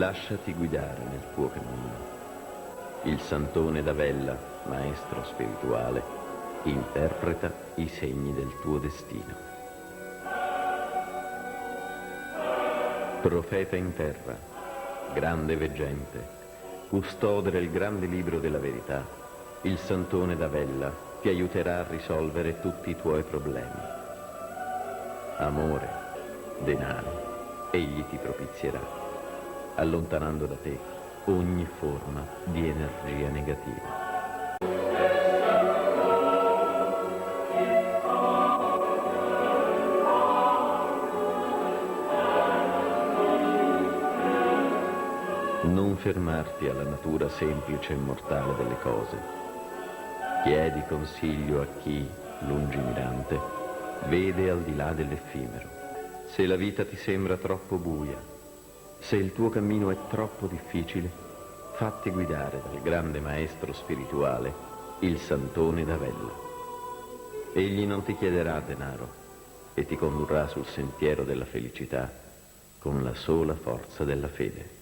Lasciati guidare nel tuo cammino. Il Santone d'Avella, maestro spirituale, interpreta i segni del tuo destino. Profeta in terra, grande veggente, custode del grande libro della verità, il Santone d'Avella ti aiuterà a risolvere tutti i tuoi problemi. Amore, denaro, egli ti propizierà, allontanando da te ogni forma di energia negativa. Non fermarti alla natura semplice e mortale delle cose. Chiedi consiglio a chi, lungimirante, vede al di là dell'effimero. Se la vita ti sembra troppo buia, se il tuo cammino è troppo difficile, fatti guidare dal grande maestro spirituale, il Santone d'Avella. Egli non ti chiederà denaro e ti condurrà sul sentiero della felicità con la sola forza della fede.